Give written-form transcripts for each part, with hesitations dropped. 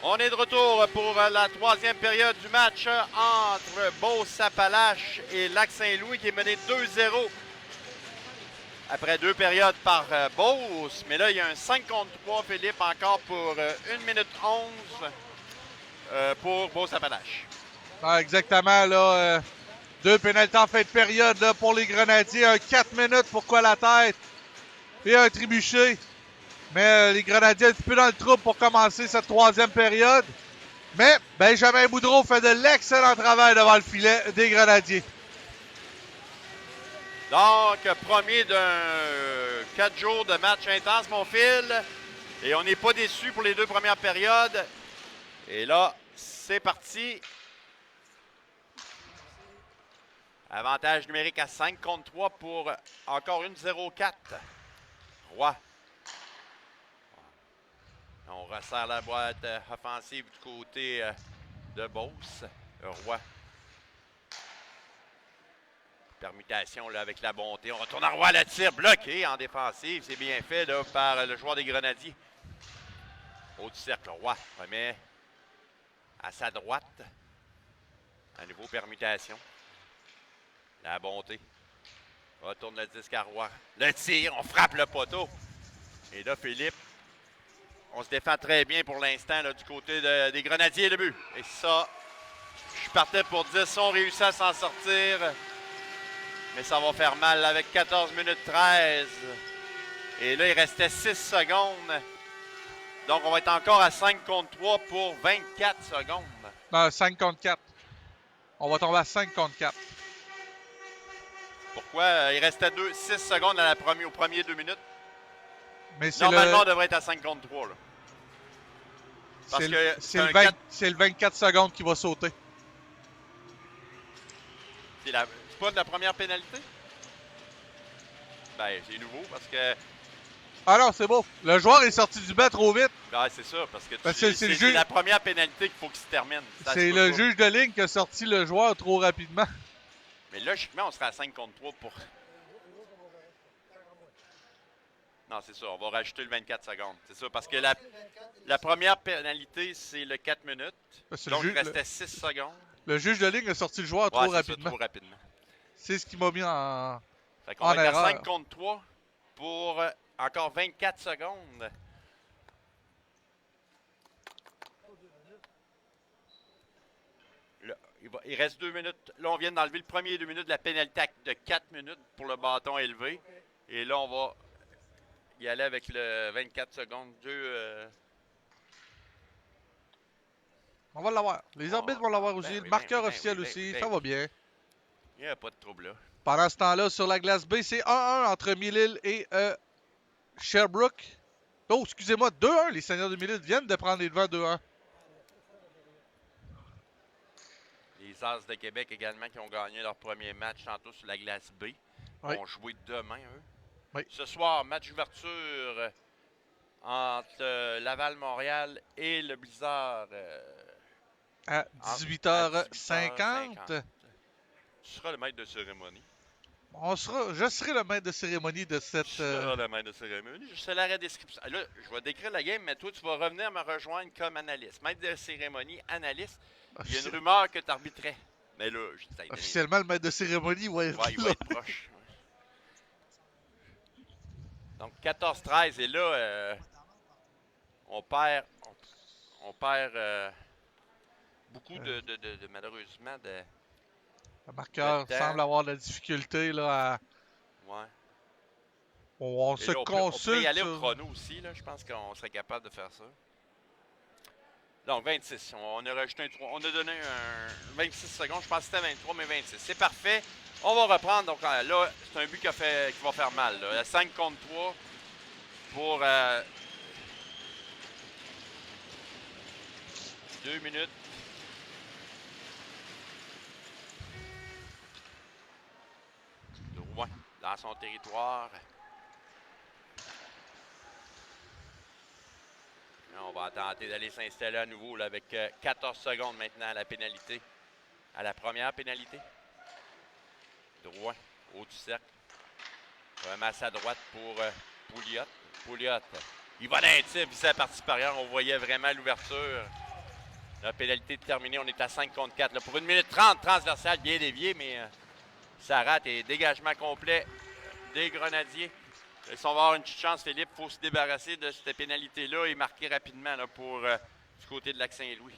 On est de retour pour la troisième période du match entre Beauce-Appalaches et Lac-Saint-Louis qui est mené 2-0 après deux périodes par Beauce. Mais là, il y a un 5 contre 3, Philippe, encore pour 1 minute 11 pour Beauce-Appalaches. Ah, exactement, là. Deux pénalités en fin de période là, pour les Grenadiers. Un 4 minutes pour quoi la tête et un trébuché. Mais les Grenadiers un petit peu dans le trouble pour commencer cette troisième période. Mais Benjamin Boudreau fait de l'excellent travail devant le filet des Grenadiers. Donc, premier d'un 4 jours de match intense, mon fil. Et on n'est pas déçus pour les deux premières périodes. Et là, c'est parti. Avantage numérique à 5 contre 3 pour encore une 0-4. Roy. On resserre la boîte offensive du côté de Beauce. Roy. Permutation là, avec la bonté. On retourne à Roy, le tir bloqué en défensive. C'est bien fait là, par le joueur des Grenadiers. Haut du cercle, Roy remet à sa droite. À nouveau, permutation. La bonté. Retourne le disque à Roy. Le tir, on frappe le poteau. Et là, Philippe, on se défend très bien pour l'instant du côté des Grenadiers de but. Et ça, je partais pour 10. On réussit à s'en sortir. Mais ça va faire mal avec 14 minutes 13. Et là, il restait 6 secondes. Donc, on va être encore à 5 contre 3 pour 24 secondes. Non, 5 contre 4. On va tomber à 5 contre 4. Pourquoi? Il restait 6 secondes aux premiers 2 minutes. Mais c'est normalement, on devrait être à 5 contre 3. Là. Parce que c'est le 24 secondes qui va sauter. C'est pas de la première pénalité? Ben, c'est nouveau parce que... Ah non, c'est beau. Le joueur est sorti du banc trop vite. Ah, c'est ça, parce que c'est la première pénalité qu'il faut qu'il se termine. C'est le juge de ligne qui a sorti le joueur trop rapidement. Mais logiquement, on serait à 5 contre 3 pour... Non, c'est ça, on va rajouter le 24 secondes. C'est ça, parce que la première pénalité, c'est le 4 minutes. Donc, il restait 6 secondes. Le juge de ligne a sorti le joueur trop rapidement. Ça, trop rapidement. C'est ce qui m'a mis en Fait qu'on va être à 5 contre 3 pour encore 24 secondes. Là, il reste 2 minutes. Là, on vient d'enlever le premier 2 minutes de la pénalité de 4 minutes pour le bâton élevé. Et là, on va y aller avec le 24 secondes. On va l'avoir. Les arbitres vont l'avoir aussi. Le marqueur officiel aussi. Ça va bien. Il n'y a pas de trouble là. Pendant ce temps-là, sur la glace B, c'est 1-1 entre Mille-Îles et Sherbrooke. Oh, excusez-moi, 2-1. Les Seigneurs de Mille-Îles viennent de prendre les devants 2-1. Les As de Québec également qui ont gagné leur premier match tantôt sur la glace B. Oui. Vont jouer demain, eux. Oui. Ce soir, match d'ouverture entre Laval-Montréal et le Blizzard. À 18h50. Tu seras le maître de cérémonie. Je serai le maître de cérémonie de cette... Tu seras le maître de cérémonie. Je sais la description. Là, je vais décrire la game, mais toi, tu vas revenir me rejoindre comme analyste. Maître de cérémonie, analyste. Il y a une rumeur que tu arbitrais. Mais là, je dis... Officiellement, le maître de cérémonie, il va être proche. Donc, 14-13. Et là, on perd beaucoup de malheureusement, de... Le marqueur semble avoir de la difficulté là, à... Ouais. On se consulte. On pourrait y aller au chrono aussi. Là. Je pense qu'on serait capable de faire ça. Donc, 26. On a rajouté on a donné un 26 secondes. Je pense que c'était 23, mais 26. C'est parfait. On va reprendre. Donc, là, c'est un but qui va faire mal. Là. 5 contre 3 pour 2 minutes. Drouin dans son territoire. Là, on va tenter d'aller s'installer à nouveau là, avec 14 secondes maintenant à la pénalité. À la première pénalité. Drouin, haut du cercle. Remasse à droite pour Pouliot. Pouliot. Il va d'un tir, puis c'est la partie supérieure. On voyait vraiment l'ouverture La pénalité terminée, on est à 5 contre 4. Là, pour 1 minute 30, transversale, bien dévié, mais ça rate et dégagement complet des Grenadiers. Si on va avoir une petite chance, Philippe, il faut se débarrasser de cette pénalité-là et marquer rapidement là, pour du côté de Lac-Saint-Louis.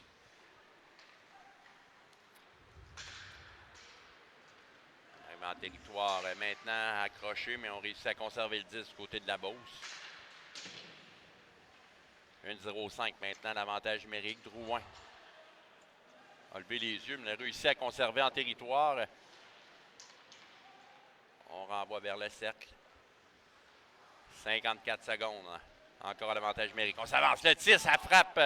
En territoire maintenant accroché, mais on réussit à conserver le 10 du côté de la Beauce. 1-0-5 maintenant, l'avantage numérique. Drouin a levé les yeux, mais a réussi à conserver en territoire. On renvoie vers le cercle. 54 secondes. Encore à l'avantage numérique. On s'avance. Le tir, ça frappe.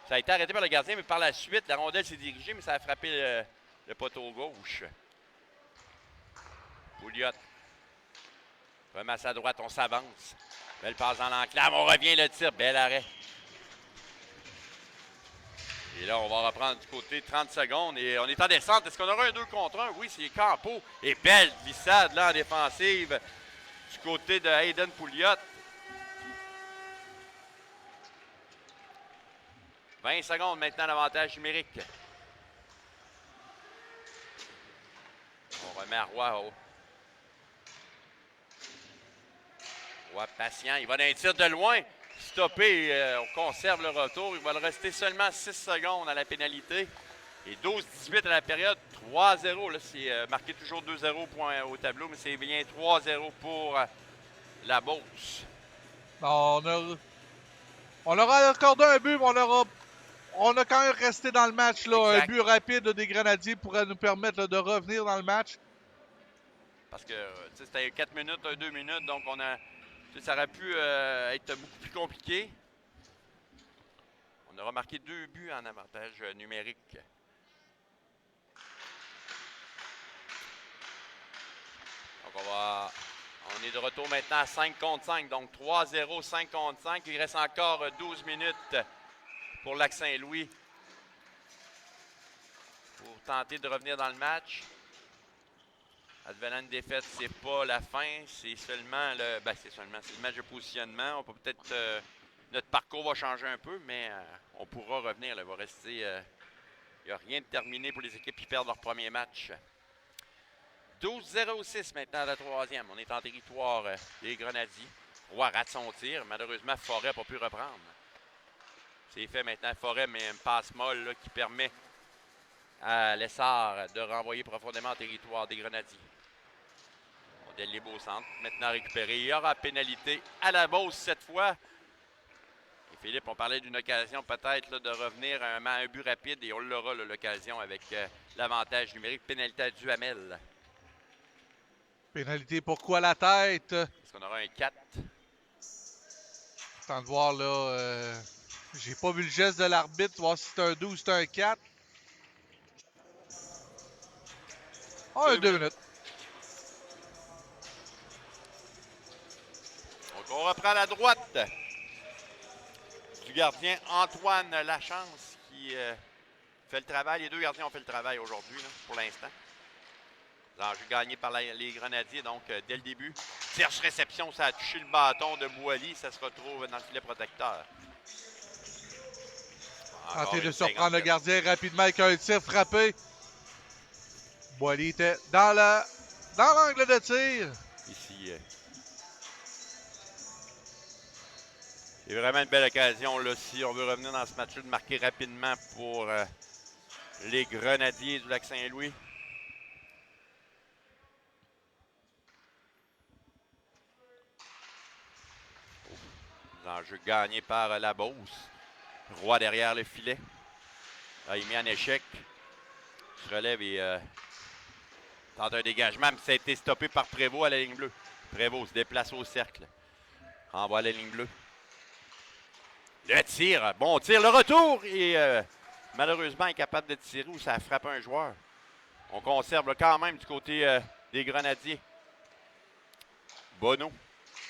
Ça a été arrêté par le gardien, mais par la suite, la rondelle s'est dirigée, mais ça a frappé le poteau gauche. Pouliot. Remasse à droite, on s'avance. Belle passe dans l'enclave, on revient le tir. Bel arrêt. Et là, on va reprendre du côté 30 secondes et on est en descente. Est-ce qu'on aura un 2 contre 1? Oui, c'est Campo. Et belle glissade là en défensive du côté de Hayden Pouliot. 20 secondes maintenant, l'avantage numérique. On remet à Roy. Roy patient, il va d'un tir de loin. Stoppé, on conserve le retour. Il va le rester seulement 6 secondes à la pénalité. Et 12-18 à la période, 3-0. Là, c'est marqué toujours 2-0 au tableau, mais c'est bien 3-0 pour la Beauce. On leur a accordé un but, mais on a quand même resté dans le match. Là. Un but rapide des Grenadiers pourrait nous permettre là, de revenir dans le match. Parce que c'était 4 minutes, 2 minutes, donc ça aurait pu être beaucoup plus compliqué. On a remarqué 2 buts en avantage numérique. Donc on est de retour maintenant à 5 contre 5, donc 3-0, 5 contre 5. Il reste encore 12 minutes pour Lac-Saint-Louis pour tenter de revenir dans le match. Advenant une défaite, c'est pas la fin, c'est seulement le match de positionnement. On peut peut-être notre parcours va changer un peu, mais on pourra revenir. Là, il va rester. Il n'y a rien de terminé pour les équipes qui perdent leur premier match. 12-0-6 maintenant à la troisième. On est en territoire des Grenadiers. Roy rate son tir. Malheureusement, Forêt n'a pas pu reprendre. C'est fait maintenant. Forêt met une passe molle là, qui permet à Lessard de renvoyer profondément en territoire des Grenadiers. On délève au centre. Maintenant récupéré. Il y aura pénalité à la Beauce cette fois. Et Philippe, on parlait d'une occasion peut-être là, de revenir à un but rapide et on l'aura l'occasion avec l'avantage numérique. Pénalité à Duhamel. Pénalité pourquoi la tête? Est-ce qu'on aura un 4? Attends de voir là. J'ai pas vu le geste de l'arbitre, voir si c'est un 2 ou c'est un 4. Oh, un 2 minutes. Donc on reprend la droite du gardien Antoine Lachance qui fait le travail. Les deux gardiens ont fait le travail aujourd'hui pour l'instant. L'enjeu gagné par les Grenadiers, donc dès le début. Cherche-réception, ça a touché le bâton de Boily. Ça se retrouve dans le filet protecteur. Tenter de surprendre le gardien rapidement avec un tir frappé. Boily était dans l'angle de tir. Ici. C'est vraiment une belle occasion là, si on veut revenir dans ce match-là, de marquer rapidement pour les Grenadiers du Lac-Saint-Louis. L'enjeu gagné par la Beauce. Roy derrière le filet. Là, il met en échec. Il se relève et tente un dégagement, mais ça a été stoppé par Prévost à la ligne bleue. Prévost se déplace au cercle. Renvoie à la ligne bleue. Le tir, bon tir, le retour et malheureusement incapable de tirer ou ça a frappé un joueur. On conserve là, quand même du côté des Grenadiers. Bonneau.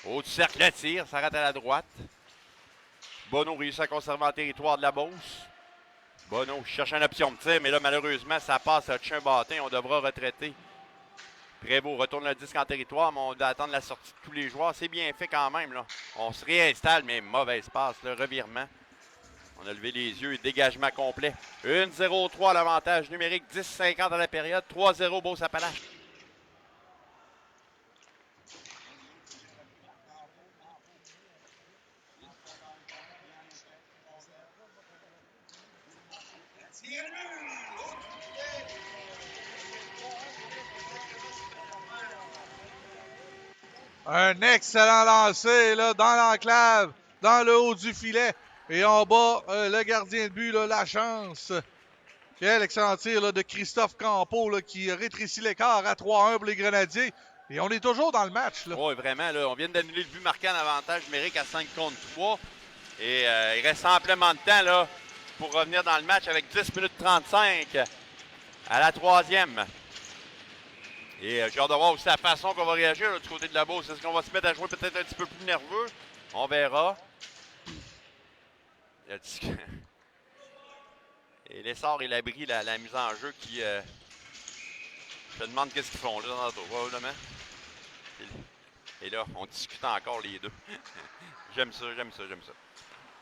Au cercle, le tir, ça rate à la droite. Bonneau réussit à conserver en territoire de la Beauce. Bonneau cherche une option de tir, mais là, malheureusement, ça passe à toucher un bâton. On devra retraiter. Prévost retourne le disque en territoire, mais on doit attendre la sortie de tous les joueurs. C'est bien fait quand même. Là. On se réinstalle, mais mauvaise passe, le revirement. On a levé les yeux et dégagement complet. 1-0-3 l'avantage numérique. 10-50 à la période. 3-0 Beauce-Appalaches. Un excellent lancer là, dans l'enclave, dans le haut du filet. Et on bat le gardien de but, là, la chance. Quel excellent tir là, de Christophe Campeau là, qui rétrécit l'écart à 3-1 pour les Grenadiers. Et on est toujours dans le match. Oui, vraiment. Là, on vient d'annuler le but marquant en avantage numérique à 5 contre 3. Et il reste amplement de temps là, pour revenir dans le match avec 10 minutes 35 à la troisième. Et j'ai hâte de voir aussi la façon qu'on va réagir là, du côté de la Beauce. Est-ce qu'on va se mettre à jouer peut-être un petit peu plus nerveux? On verra. Et l'essor et l'abri, la mise en jeu qui... je me demande qu'est-ce qu'ils font là dans le probablement. Et là, on discute encore les deux. J'aime ça.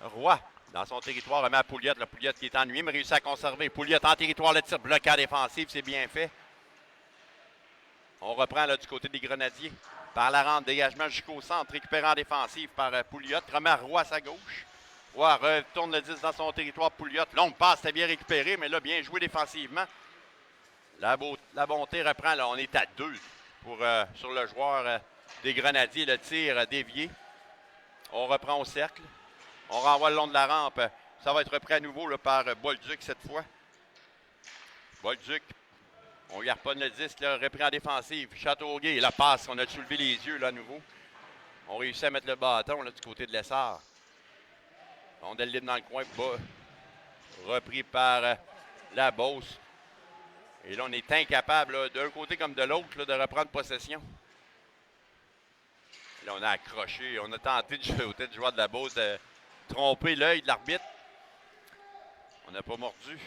Roy, dans son territoire, remet à Pouliot. Le Pouliot qui est ennuyé, mais réussit à conserver. Pouliot en territoire, le tir bloqué en défensive, c'est bien fait. On reprend là, du côté des Grenadiers. Par la rente, dégagement jusqu'au centre, récupéré en défensive par Pouliot. Remet à Roy à sa gauche. Roy retourne le 10 dans son territoire, Pouliot. Longue passe, c'était bien récupéré, mais là, bien joué défensivement. La bonté reprend, là, on est à 2 sur le joueur des Grenadiers. Le tir dévié. On reprend au cercle. On renvoie le long de la rampe. Ça va être repris à nouveau là, par Bolduc cette fois. Bolduc. On lui harponne le disque, là, repris en défensive. Châteauguay, la passe, on a soulevé les yeux là à nouveau. On réussit à mettre le bâton là, du côté de l'Essard. On a le libre dans le coin, bas. Repris par la Beauce. Et là, on est incapable, d'un côté comme de l'autre, de reprendre possession. Là, on a accroché. On a tenté de jouer au tête du joueur de la Beauce de tromper l'œil de l'arbitre. On n'a pas mordu.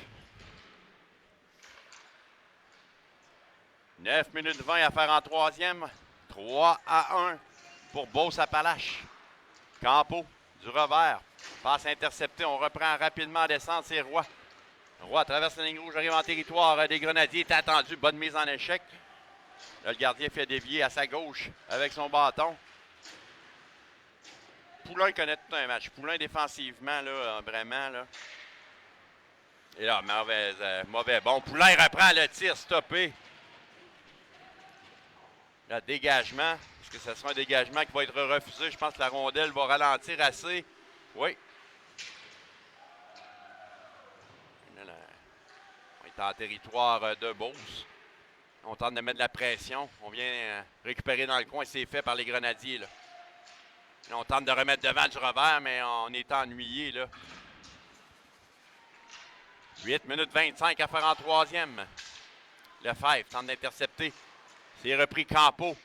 9 minutes 20 à faire en troisième. 3-1 pour Beauce-Appalaches. Campeau du revers. Passe interceptée. On reprend rapidement en descente. C'est Roy. Roy traverse la ligne rouge. Arrive en territoire des Grenadiers. Est attendu. Bonne mise en échec. Là, le gardien fait dévier à sa gauche avec son bâton. Poulain connaît tout un match. Poulain défensivement, là, vraiment. Là. Et là, mauvais bon. Poulain reprend le tir stoppé. Le dégagement. Est-ce que ce sera un dégagement qui va être refusé? Je pense que la rondelle va ralentir assez. Oui. Là, on est en territoire de Beauce. On tente de mettre de la pression. On vient récupérer dans le coin. C'est fait par les Grenadiers. Là. Là, on tente de remettre devant du revers, mais on est ennuyé. Là. 8 minutes 25 à faire en troisième. Lefebvre tente d'intercepter. C'est repris Campeau.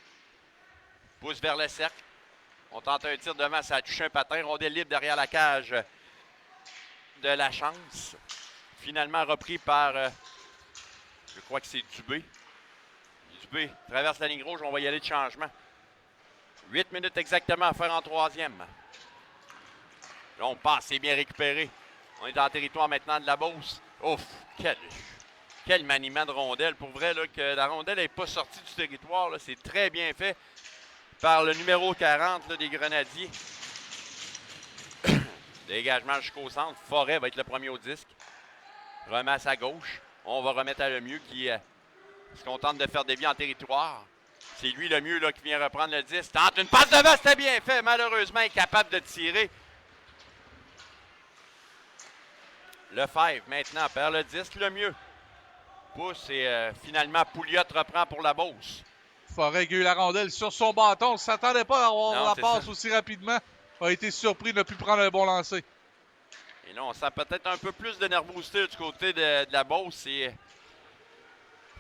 Pousse vers le cercle. On tente un tir devant, ça a touché un patin. Rondelle libre derrière la cage de la chance. Finalement repris par, je crois que c'est Dubé. Dubé traverse la ligne rouge, on va y aller de changement. 8 minutes exactement à faire en troisième. Là, on passe, c'est bien récupéré. On est dans le territoire maintenant de la Beauce. Ouf, quel maniement de rondelle. Pour vrai, là, que la rondelle n'est pas sortie du territoire. Là, c'est très bien fait par le numéro 40 là, des Grenadiers. Dégagement jusqu'au centre. Forêt va être le premier au disque. Remet à sa gauche. On va remettre à Lemieux qui se contente de faire dévier en territoire. C'est lui le mieux là, qui vient reprendre le disque. Tente une passe devant, c'était bien fait. Malheureusement, incapable de tirer. Lefebvre maintenant perd le disque, le mieux. Pousse et finalement Pouliot reprend pour la Beauce. Forêt qui a eu la rondelle sur son bâton. On ne s'attendait pas à avoir la passe aussi rapidement. A été surpris de ne plus prendre un bon lancer. Et là, on sent peut-être un peu plus de nervosité du côté de la Beauce. Il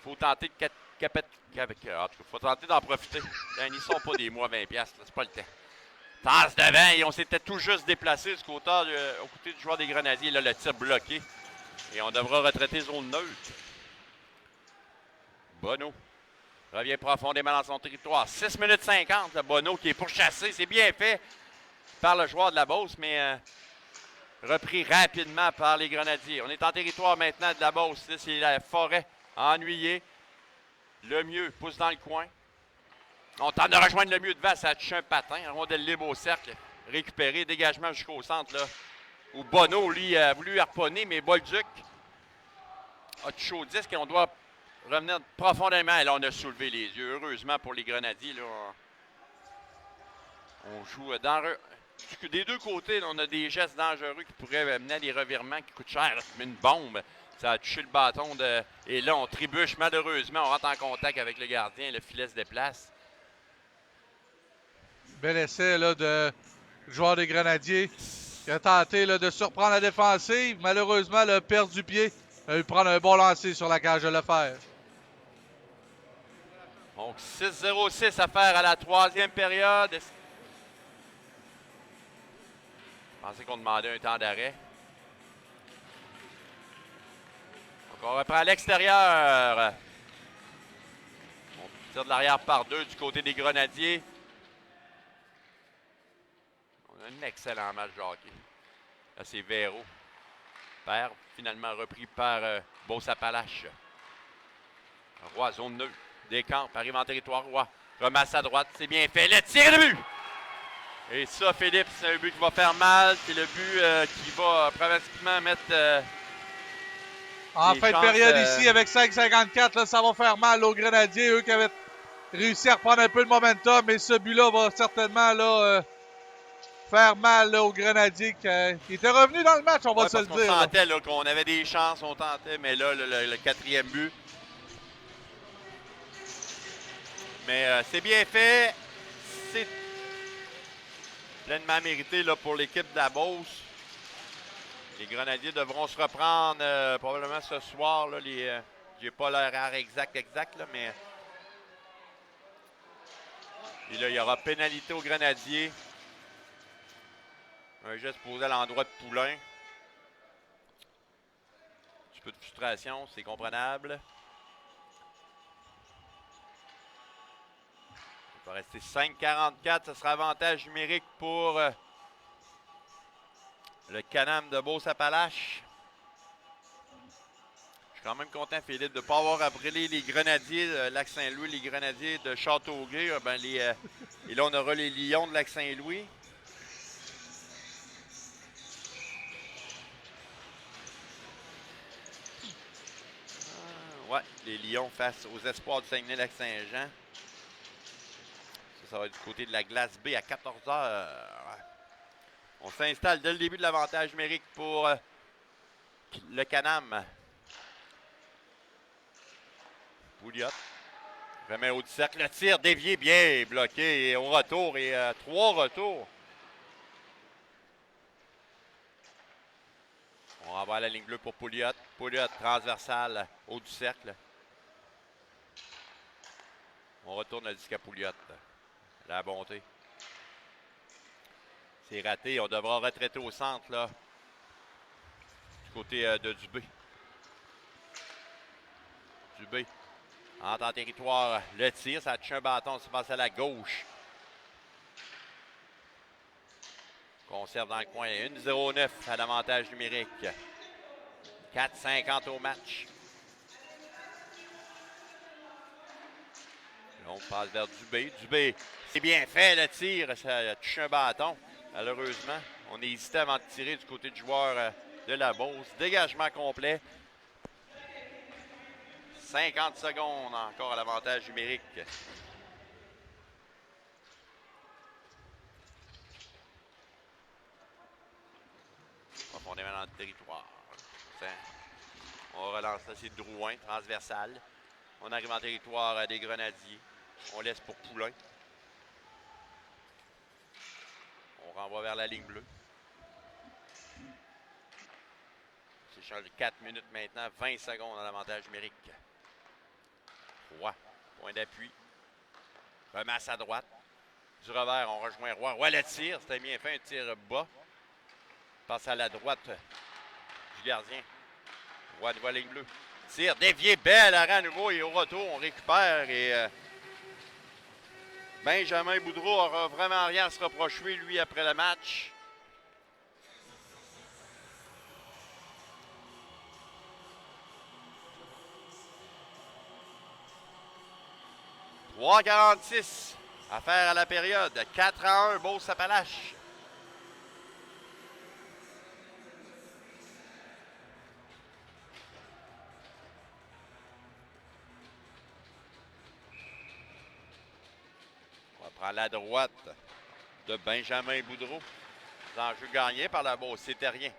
faut tenter faut tenter d'en profiter. Ils ne sont pas des mois 20$, c'est pas le temps. Tasse devant et on s'était tout juste déplacé du côté, au côté du joueur des Grenadiers. Là, le tir bloqué. Et on devra retraiter zone neutre. Bonneau revient profondément dans son territoire. 6 minutes 50, le Bonneau qui est pourchassé. C'est bien fait par le joueur de la Beauce, mais repris rapidement par les Grenadiers. On est en territoire maintenant de la Beauce. Là, c'est la Forêt ennuyée. Le mieux pousse dans le coin. On tente de rejoindre le mieux devant. Ça a touché un patin. Un rondelle libre au cercle. Récupéré. Dégagement jusqu'au centre. Là, où Bono, lui, a voulu harponner, mais Bolduc a touché au disque et on doit revenir profondément. Et là, on a soulevé les yeux. Heureusement pour les Grenadiers. Là, on joue dangereux. Des deux côtés, là, on a des gestes dangereux qui pourraient mener à des revirements qui coûtent cher. Mais une bombe, ça a touché le bâton de. Et là, on trébuche malheureusement. On rentre en contact avec le gardien. Le filet se déplace. Bel essai là, de joueur des Grenadiers qui a tenté là, de surprendre la défensive. Malheureusement, le perd du pied. Il a eu prendre un bon lancer sur la cage de Lefebvre. Donc 6-0-6 à faire à la troisième période. Je pensais qu'on demandait un temps d'arrêt. Donc on reprend à l'extérieur. On tire de l'arrière par deux du côté des Grenadiers. On a un excellent match de hockey. Là, c'est Véro. Père, finalement repris par Beauce-Appalaches. Roy, zone neutre. Descamps, arrive en territoire Roy. Remasse à droite, c'est bien fait. Le tir de but! Et ça, Philippe, c'est un but qui va faire mal. C'est le but qui va pratiquement mettre... en fin de période ici, avec 5,54, là, ça va faire mal aux Grenadiers. Eux qui avaient réussi à reprendre un peu de momentum. Mais ce but-là va certainement là, faire mal là, aux Grenadiers qui étaient revenus dans le match, on va se le dire. On sentait là, qu'on avait des chances, on tentait. Mais là, le quatrième but... Mais c'est bien fait. C'est pleinement mérité là, pour l'équipe de la Beauce. Les Grenadiers devront se reprendre probablement ce soir. J'ai pas l'horaire exact, là, mais. Et là, il y aura pénalité aux Grenadiers. Un geste posé à l'endroit de Poulain. Un petit peu de frustration, c'est comprenable. Il va rester 5,44. Ce sera avantage numérique pour le Canam de Beauce-Appalaches. Je suis quand même content, Philippe, de ne pas avoir à brûler les Grenadiers de Lac-Saint-Louis, les Grenadiers de Châteauguay. Et là, on aura les Lions de Lac-Saint-Louis. Ouais, les Lions face aux Espoirs du Saguenay-Lac-Saint-Jean. Ça va être du côté de la glace B à 14h. On s'installe dès le début de l'avantage numérique pour le Canam. Pouliot remet au cercle. Le tir dévié, bien bloqué. Et au retour, et 3 retours. On renvoie à la ligne bleue pour Pouliot. Pouliot transversal haut du cercle. On retourne le disque à Pouliot. La bonté. C'est raté. On devra retraiter au centre, là. Du côté de Dubé. Dubé. Entre en territoire. Le tir, ça a touché un bâton. Ça passe à la gauche. Conserve dans le coin. 1-0-9 à l'avantage numérique. 4,50 au match. On passe vers Dubé. Dubé, c'est bien fait le tir. Ça a touché un bâton. Malheureusement, on hésitait avant de tirer du côté du joueur de la Beauce. Dégagement complet. 50 secondes encore à l'avantage numérique. Profondément dans le territoire. On relance là, c'est Drouin, transversal. On arrive en territoire des Grenadiers. On laisse pour Poulain. On renvoie vers la ligne bleue. C'est change de 4 minutes maintenant, 20 secondes à l'avantage numérique. 3. Point d'appui. Remasse à droite. Du revers, on rejoint Roy. Roy le tire, c'était bien fait, un tir bas. Passe à la droite du gardien. Roy devant la ligne bleue. Tire, dévié, bel arrêt à nouveau et au retour, on récupère et Benjamin Boudreau aura vraiment rien à se reprocher, lui, après le match. 3,46 à faire à la période. 4-1, Beauce-Appalaches. On va prendre la droite de Benjamin Boudreau. L'enjeu gagné par la Beauce, c'est Terrien.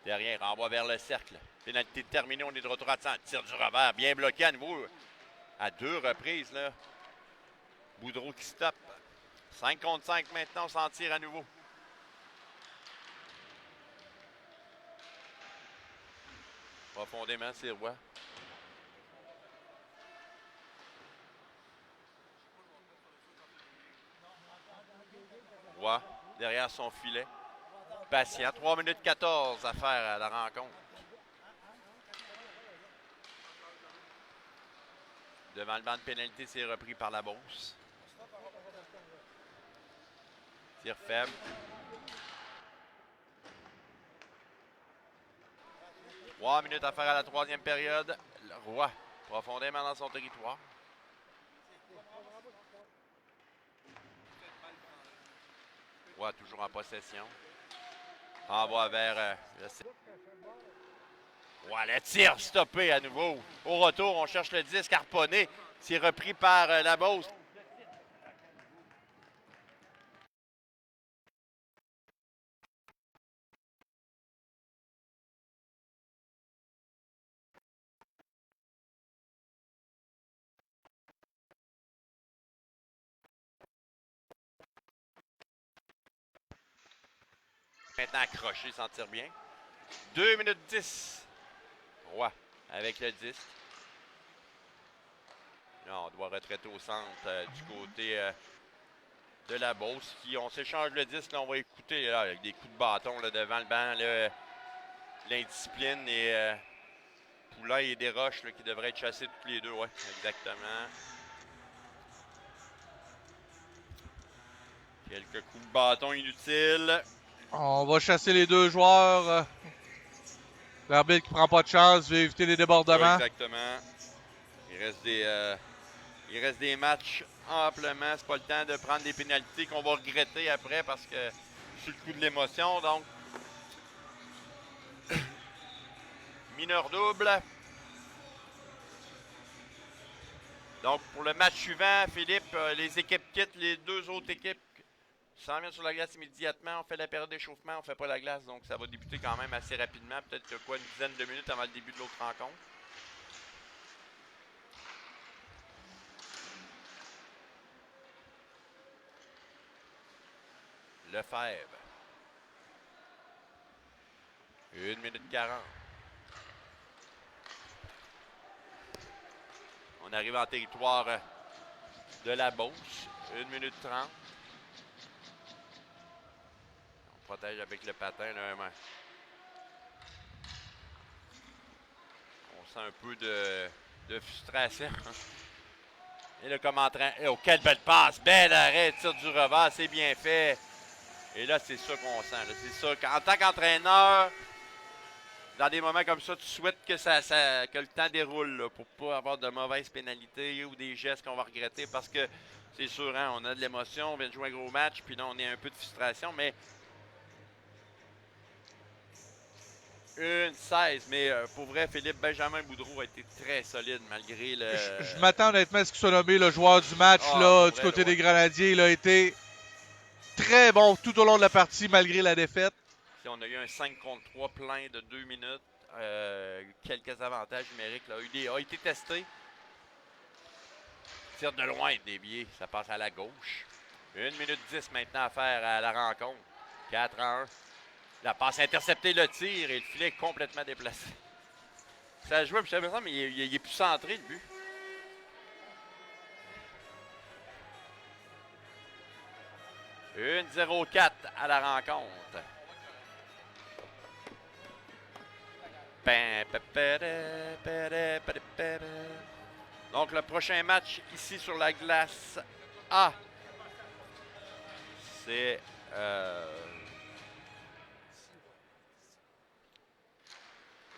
Terrien renvoie vers le cercle. Pénalité terminée, on est de retour à 100. Tire du revers, bien bloqué à nouveau. À 2 reprises, là. Boudreau qui stoppe. 5 contre 5 maintenant, on s'en tire à nouveau. Profondément, c'est Roy. Roy, derrière son filet. Patient. 3 minutes 14 à faire à la rencontre. Devant le banc de pénalité, c'est repris par la Beauce. Tir faible. Trois minutes à faire à la troisième période. Le Roy, profondément dans son territoire. Roy, toujours en possession. Envoie vers... Roy, le tir stoppé à nouveau. Au retour, on cherche le disque harponné. C'est repris par la Beauce. Maintenant accroché, s'en tire bien. 2 minutes 10. Roy avec le 10. Là, on doit retraiter au centre du côté de la Beauce. On s'échange le 10. Là, on va écouter là, avec des coups de bâton là, devant le banc. L'indiscipline et Poulain et Desroches là, qui devraient être chassés tous les deux. Oui, exactement. Quelques coups de bâton inutiles. On va chasser les deux joueurs. L'arbitre qui prend pas de chance, veut éviter les débordements. Exactement. Il reste des matchs amplement. C'est pas le temps de prendre des pénalités qu'on va regretter après parce que c'est le coup de l'émotion. Donc, mineur double. Donc, pour le match suivant, Philippe, les équipes quittent les deux autres équipes. S'en viennent sur la glace immédiatement. On fait la période d'échauffement, on fait pas la glace. Donc, ça va débuter quand même assez rapidement. Peut-être que une dizaine de minutes avant le début de l'autre rencontre. Lefebvre. 1 minute 40. On arrive en territoire de la Beauce. 1 minute 30. On protège avec le patin. Là, on sent un peu de frustration. Et là, comme en train... Oh, quelle belle passe! Bel arrêt, tir du revers, c'est bien fait. Et là, c'est ça qu'on sent. C'est ça. En tant qu'entraîneur, dans des moments comme ça, tu souhaites que que le temps déroule là, pour ne pas avoir de mauvaises pénalités ou des gestes qu'on va regretter parce que c'est sûr, hein, on a de l'émotion, on vient de jouer un gros match, puis là, on est un peu de frustration, mais 1-16, mais pour vrai, Philippe, Benjamin Boudreau a été très solide malgré le... Je m'attends honnêtement à ce qu'il soit nommé le joueur du match là, du côté des Grenadiers. Il a été très bon tout au long de la partie malgré la défaite. On a eu un 5 contre 3 plein de 2 minutes. Quelques avantages numériques. Là. Il a été testé. Tire de loin, dévié. Ça passe à la gauche. 1 minute 10 maintenant à faire à la rencontre. 4-1. La passe interceptée, le tir et le filet complètement déplacé. Ça a joué, puis je savais ça, mais il est plus centré, le but. Une 0-4 à la rencontre. Donc, le prochain match ici sur la glace A, c'est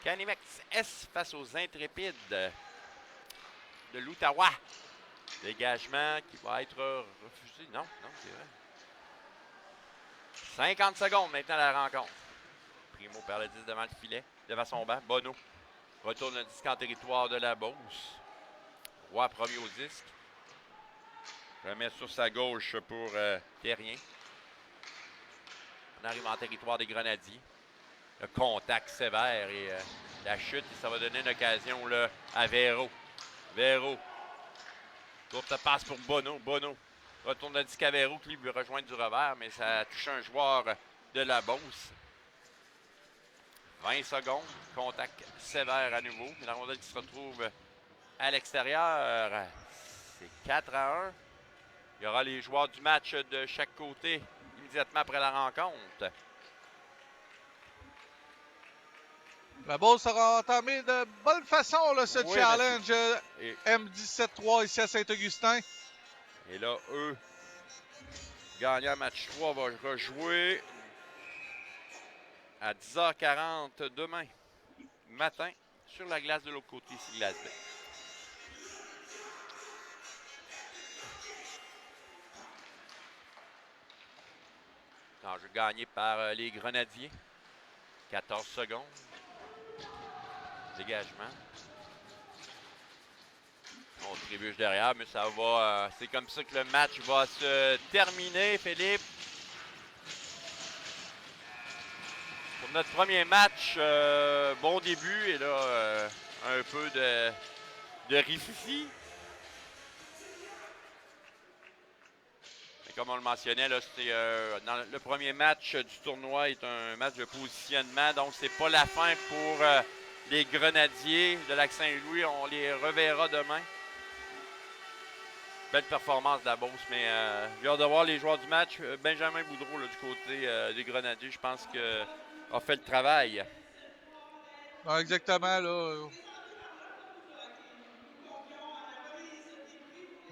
Canimex S face aux Intrépides de l'Outaouais. Dégagement qui va être refusé. Non, non, c'est vrai. 50 secondes maintenant à la rencontre. Primo perd le 10 devant le filet, devant son banc. Bono retourne le disque en territoire de la Beauce. Roy premier au disque. Remet sur sa gauche pour Terrien. On arrive en territoire des Grenadiers. Le contact sévère et la chute. Et ça va donner une occasion là, à Véro. Véro. Courte passe pour Bono. Bono retourne le disque à Véro qui lui veut rejoindre du revers, mais ça touche un joueur de la Beauce. 20 secondes. Contact sévère à nouveau. Mais la rondelle qui se retrouve à l'extérieur. C'est 4-1. Il y aura les joueurs du match de chaque côté immédiatement après la rencontre. La Beauce aura entamé de bonne façon là, ce Oui, challenge et, M17-3 ici à Saint-Augustin. et là, eux, gagnant match 3, va rejouer à 10h40 demain matin sur la glace de l'autre côté ici, Glace Bay. Enjeu gagné par les Grenadiers. 14 secondes. Dégagement. On trébuche derrière, mais ça va. C'est comme ça que le match va se terminer, Philippe. Pour notre premier match, bon début et là, un peu de rififi. Comme on le mentionnait, là, dans le premier match du tournoi est un match de positionnement, donc c'est pas la fin pour les Grenadiers de Lac-Saint-Louis. On les reverra demain. Belle performance de la Beauce, mais j'ai hâte de voir les joueurs du match. Benjamin Boudreau là, du côté des Grenadiers, je pense qu'il a fait le travail. Non, exactement, là.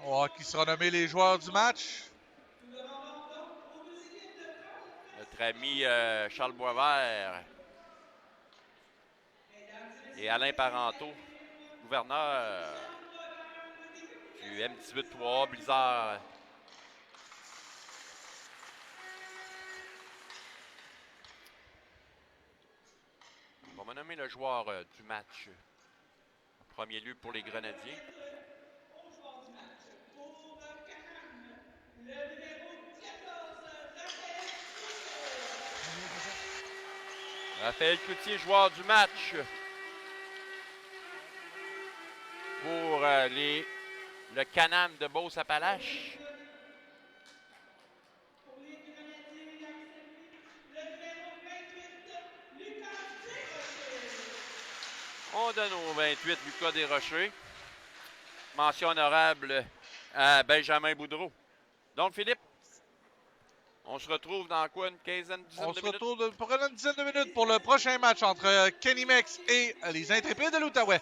On va voir qui sera nommé les joueurs du match. Notre ami Charles Boisvert et Alain Parenteau, gouverneur du M18-3 Blizzard. On va nommer le joueur du match. En premier lieu pour les Grenadiers. Raphaël Cloutier, joueur du match pour le Can-Am de Beauce-Appalaches. On donne au 28 Lucas Desrochers. Mention honorable à Benjamin Boudreau. Donc, Philippe, on se retrouve dans quoi, une quinzaine, dizaine de minutes? On se retrouve pour une dizaine de minutes pour le prochain match entre Kenny Mex et les Intrépides de l'Outaouais.